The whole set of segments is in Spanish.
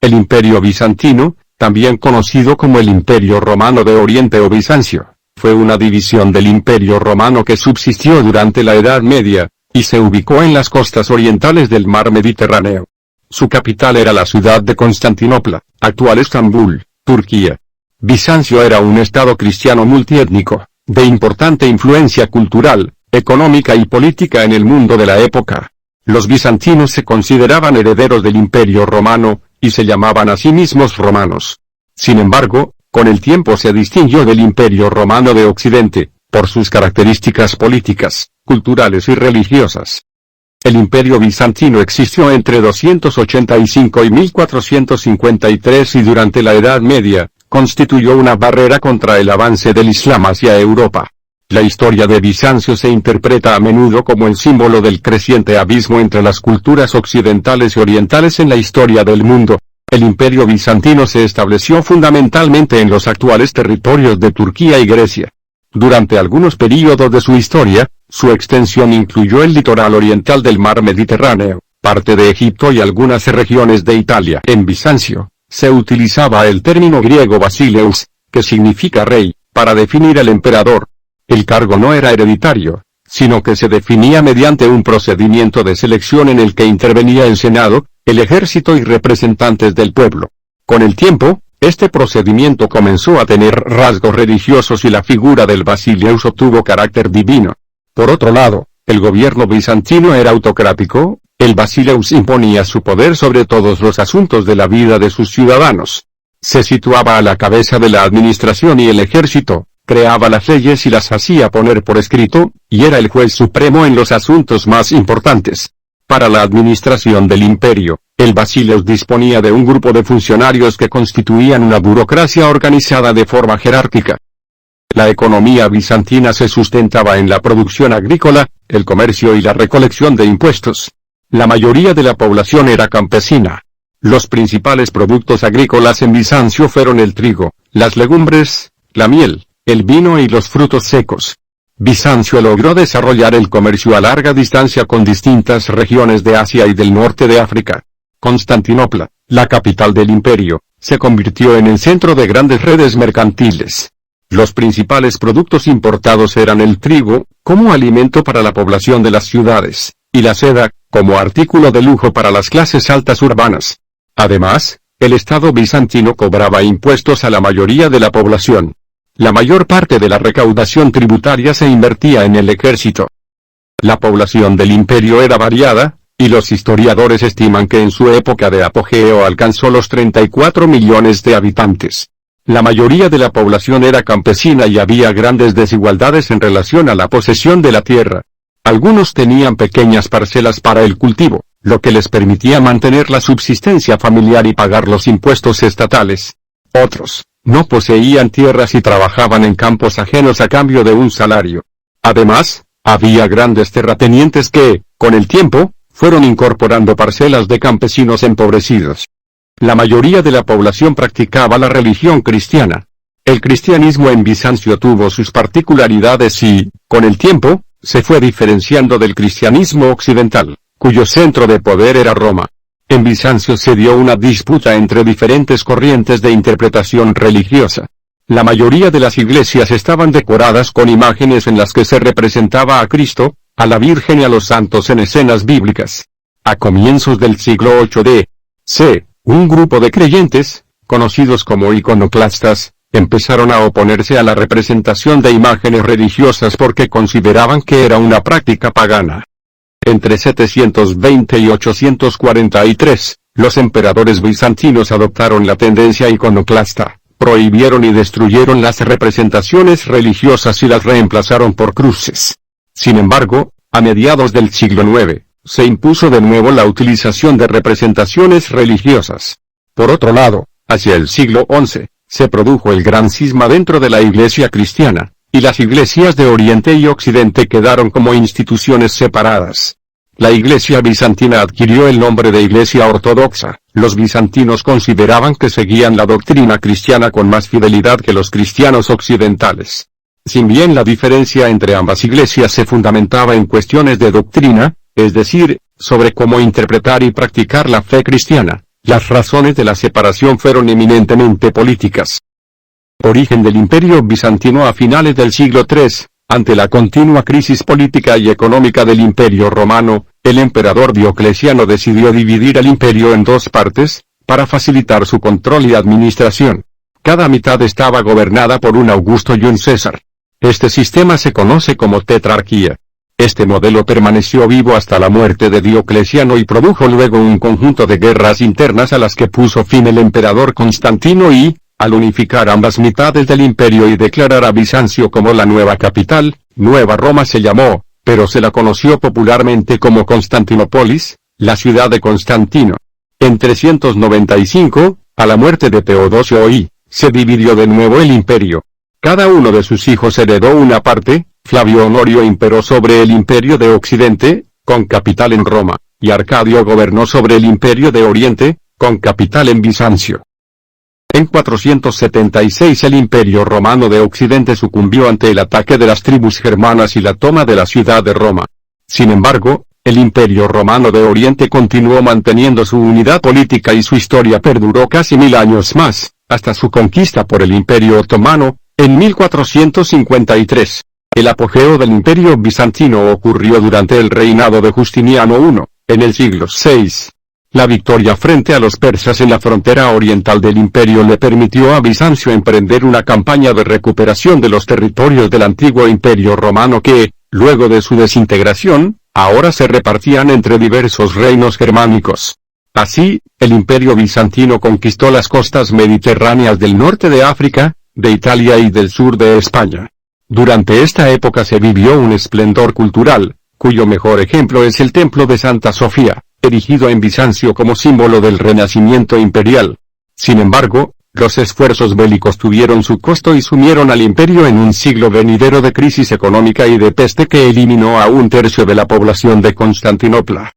El Imperio Bizantino, también conocido como el Imperio Romano de Oriente o Bizancio, fue una división del Imperio Romano que subsistió durante la Edad Media, y se ubicó en las costas orientales del mar Mediterráneo. Su capital era la ciudad de Constantinopla, actual Estambul, Turquía. Bizancio era un estado cristiano multiétnico, de importante influencia cultural, económica y política en el mundo de la época. Los bizantinos se consideraban herederos del Imperio Romano, y se llamaban a sí mismos romanos. Sin embargo, con el tiempo se distinguió del Imperio Romano de Occidente, por sus características políticas, culturales y religiosas. El Imperio Bizantino existió entre 285 y 1453 y durante la Edad Media, constituyó una barrera contra el avance del Islam hacia Europa. La historia de Bizancio se interpreta a menudo como el símbolo del creciente abismo entre las culturas occidentales y orientales en la historia del mundo. El Imperio Bizantino se estableció fundamentalmente en los actuales territorios de Turquía y Grecia. Durante algunos períodos de su historia, su extensión incluyó el litoral oriental del mar Mediterráneo, parte de Egipto y algunas regiones de Italia. En Bizancio, se utilizaba el término griego basileus, que significa rey, para definir al emperador. El cargo no era hereditario, sino que se definía mediante un procedimiento de selección en el que intervenía el Senado, el ejército y representantes del pueblo. Con el tiempo, este procedimiento comenzó a tener rasgos religiosos y la figura del basileus obtuvo carácter divino. Por otro lado, el gobierno bizantino era autocrático, el basileus imponía su poder sobre todos los asuntos de la vida de sus ciudadanos. Se situaba a la cabeza de la administración y el ejército, creaba las leyes y las hacía poner por escrito, y era el juez supremo en los asuntos más importantes. Para la administración del imperio, el basileus disponía de un grupo de funcionarios que constituían una burocracia organizada de forma jerárquica. La economía bizantina se sustentaba en la producción agrícola, el comercio y la recolección de impuestos. La mayoría de la población era campesina. Los principales productos agrícolas en Bizancio fueron el trigo, las legumbres, la miel, el vino y los frutos secos. Bizancio logró desarrollar el comercio a larga distancia con distintas regiones de Asia y del norte de África. Constantinopla, la capital del imperio, se convirtió en el centro de grandes redes mercantiles. Los principales productos importados eran el trigo, como alimento para la población de las ciudades, y la seda, como artículo de lujo para las clases altas urbanas. Además, el Estado bizantino cobraba impuestos a la mayoría de la población. La mayor parte de la recaudación tributaria se invertía en el ejército. La población del imperio era variada, y los historiadores estiman que en su época de apogeo alcanzó los 34 millones de habitantes. La mayoría de la población era campesina y había grandes desigualdades en relación a la posesión de la tierra. Algunos tenían pequeñas parcelas para el cultivo, lo que les permitía mantener la subsistencia familiar y pagar los impuestos estatales. Otros no poseían tierras y trabajaban en campos ajenos a cambio de un salario. Además, había grandes terratenientes que, con el tiempo, fueron incorporando parcelas de campesinos empobrecidos. La mayoría de la población practicaba la religión cristiana. El cristianismo en Bizancio tuvo sus particularidades y, con el tiempo, se fue diferenciando del cristianismo occidental, cuyo centro de poder era Roma. En Bizancio se dio una disputa entre diferentes corrientes de interpretación religiosa. La mayoría de las iglesias estaban decoradas con imágenes en las que se representaba a Cristo, a la Virgen y a los santos en escenas bíblicas. A comienzos del siglo VIII d.C., un grupo de creyentes, conocidos como iconoclastas, empezaron a oponerse a la representación de imágenes religiosas porque consideraban que era una práctica pagana. Entre 720 y 843, los emperadores bizantinos adoptaron la tendencia iconoclasta, prohibieron y destruyeron las representaciones religiosas y las reemplazaron por cruces. Sin embargo, a mediados del siglo IX, se impuso de nuevo la utilización de representaciones religiosas. Por otro lado, hacia el siglo XI, se produjo el gran cisma dentro de la Iglesia cristiana, y las iglesias de Oriente y Occidente quedaron como instituciones separadas. La Iglesia bizantina adquirió el nombre de Iglesia Ortodoxa. Los bizantinos consideraban que seguían la doctrina cristiana con más fidelidad que los cristianos occidentales. Si bien la diferencia entre ambas iglesias se fundamentaba en cuestiones de doctrina, es decir, sobre cómo interpretar y practicar la fe cristiana, Las razones de la separación fueron eminentemente políticas. Origen del Imperio Bizantino a finales del siglo III. Ante la continua crisis política y económica del Imperio Romano, el emperador Diocleciano decidió dividir el imperio en dos partes, para facilitar su control y administración. Cada mitad estaba gobernada por un Augusto y un César. Este sistema se conoce como tetrarquía. Este modelo permaneció vivo hasta la muerte de Diocleciano y produjo luego un conjunto de guerras internas a las que puso fin el emperador Constantino y, al unificar ambas mitades del imperio y declarar a Bizancio como la nueva capital, Nueva Roma se llamó, pero se la conoció popularmente como Constantinópolis, la ciudad de Constantino. En 395, a la muerte de Teodosio I, se dividió de nuevo el imperio. Cada uno de sus hijos heredó una parte. Flavio Honorio imperó sobre el imperio de Occidente, con capital en Roma, y Arcadio gobernó sobre el imperio de Oriente, con capital en Bizancio. En 476 el imperio romano de Occidente sucumbió ante el ataque de las tribus germanas y la toma de la ciudad de Roma. Sin embargo, el imperio romano de Oriente continuó manteniendo su unidad política y su historia perduró casi 1000 años más, hasta su conquista por el imperio otomano, en 1453. El apogeo del Imperio Bizantino ocurrió durante el reinado de Justiniano I, en el siglo VI. La victoria frente a los persas en la frontera oriental del imperio le permitió a Bizancio emprender una campaña de recuperación de los territorios del antiguo imperio romano que, luego de su desintegración, ahora se repartían entre diversos reinos germánicos. Así, el imperio bizantino conquistó las costas mediterráneas del norte de África, de Italia y del sur de España. Durante esta época se vivió un esplendor cultural, cuyo mejor ejemplo es el Templo de Santa Sofía, erigido en Bizancio como símbolo del renacimiento imperial. Sin embargo, los esfuerzos bélicos tuvieron su costo y sumieron al imperio en un siglo venidero de crisis económica y de peste que eliminó a un tercio de la población de Constantinopla.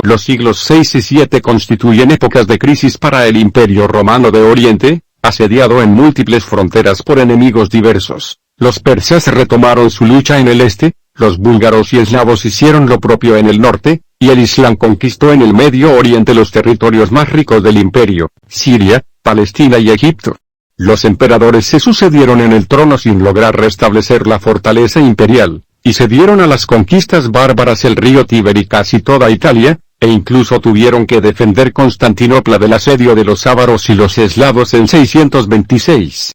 Los siglos 6 y 7 constituyen épocas de crisis para el Imperio Romano de Oriente, asediado en múltiples fronteras por enemigos diversos. Los persas retomaron su lucha en el este, los búlgaros y eslavos hicieron lo propio en el norte, y el Islam conquistó en el Medio Oriente los territorios más ricos del imperio, Siria, Palestina y Egipto. Los emperadores se sucedieron en el trono sin lograr restablecer la fortaleza imperial, y se dieron a las conquistas bárbaras el río Tíber y casi toda Italia, e incluso tuvieron que defender Constantinopla del asedio de los ávaros y los eslavos en 626.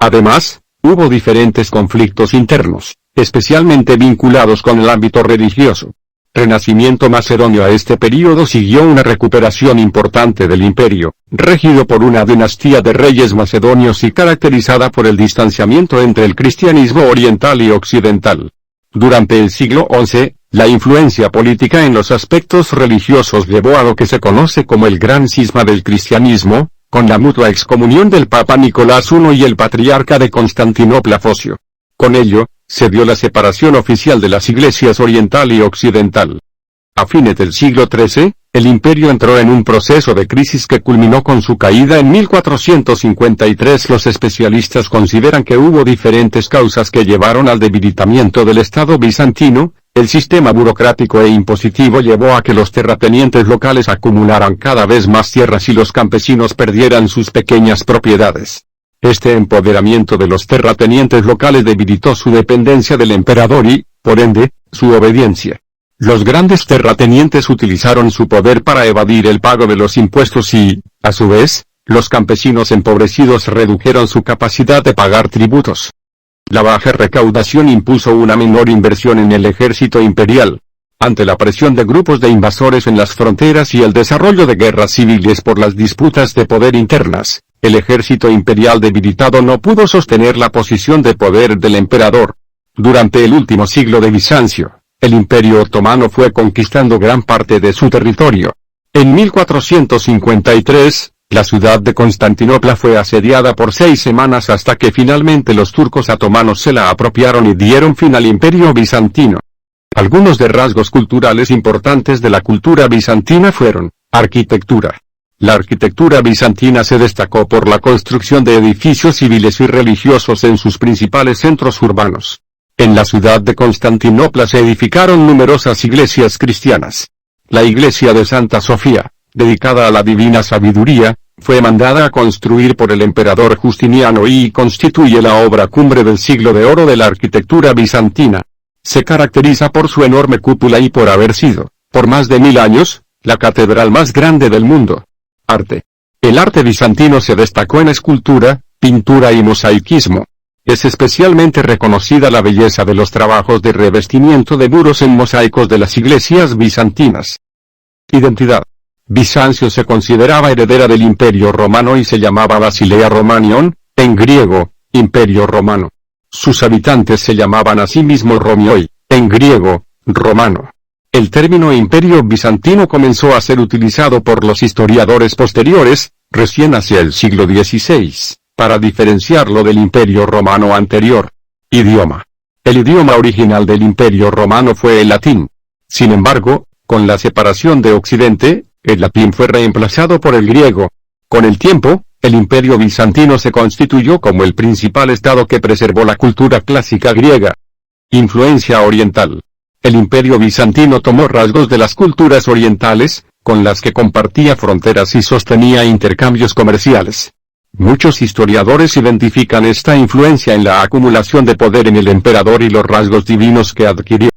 Además, hubo diferentes conflictos internos, especialmente vinculados con el ámbito religioso. Renacimiento macedonio. A este período siguió una recuperación importante del imperio, regido por una dinastía de reyes macedonios y caracterizada por el distanciamiento entre el cristianismo oriental y occidental. Durante el siglo XI, la influencia política en los aspectos religiosos llevó a lo que se conoce como el Gran Cisma del Cristianismo, con la mutua excomunión del Papa Nicolás I y el patriarca de Constantinopla Focio. Con ello, se dio la separación oficial de las iglesias oriental y occidental. A fines del siglo XIII, el imperio entró en un proceso de crisis que culminó con su caída en 1453. Los especialistas consideran que hubo diferentes causas que llevaron al debilitamiento del Estado bizantino. El sistema burocrático e impositivo llevó a que los terratenientes locales acumularan cada vez más tierras y los campesinos perdieran sus pequeñas propiedades. Este empoderamiento de los terratenientes locales debilitó su dependencia del emperador y, por ende, su obediencia. Los grandes terratenientes utilizaron su poder para evadir el pago de los impuestos y, a su vez, los campesinos empobrecidos redujeron su capacidad de pagar tributos. La baja recaudación impuso una menor inversión en el ejército imperial. Ante la presión de grupos de invasores en las fronteras y el desarrollo de guerras civiles por las disputas de poder internas, el ejército imperial debilitado no pudo sostener la posición de poder del emperador. Durante el último siglo de Bizancio, el imperio otomano fue conquistando gran parte de su territorio. En 1453, la ciudad de Constantinopla fue asediada por 6 semanas hasta que finalmente los turcos otomanos se la apropiaron y dieron fin al imperio bizantino. Algunos de rasgos culturales importantes de la cultura bizantina fueron: arquitectura. La arquitectura bizantina se destacó por la construcción de edificios civiles y religiosos en sus principales centros urbanos. En la ciudad de Constantinopla se edificaron numerosas iglesias cristianas. La iglesia de Santa Sofía, dedicada a la divina sabiduría, fue mandada a construir por el emperador Justiniano y constituye la obra cumbre del siglo de oro de la arquitectura bizantina. Se caracteriza por su enorme cúpula y por haber sido, por más de 1000 años, la catedral más grande del mundo. Arte. El arte bizantino se destacó en escultura, pintura y mosaicismo. Es especialmente reconocida la belleza de los trabajos de revestimiento de muros en mosaicos de las iglesias bizantinas. Identidad. Bizancio se consideraba heredera del Imperio Romano y se llamaba Basilea Romanion, en griego, Imperio Romano. Sus habitantes se llamaban a sí mismos Romioi, en griego, romano. El término Imperio Bizantino comenzó a ser utilizado por los historiadores posteriores, recién hacia el siglo XVI, para diferenciarlo del Imperio Romano anterior. Idioma. El idioma original del Imperio Romano fue el latín. Sin embargo, con la separación de Occidente, el latín fue reemplazado por el griego. Con el tiempo, el Imperio Bizantino se constituyó como el principal estado que preservó la cultura clásica griega. Influencia oriental. El Imperio Bizantino tomó rasgos de las culturas orientales, con las que compartía fronteras y sostenía intercambios comerciales. Muchos historiadores identifican esta influencia en la acumulación de poder en el emperador y los rasgos divinos que adquirió.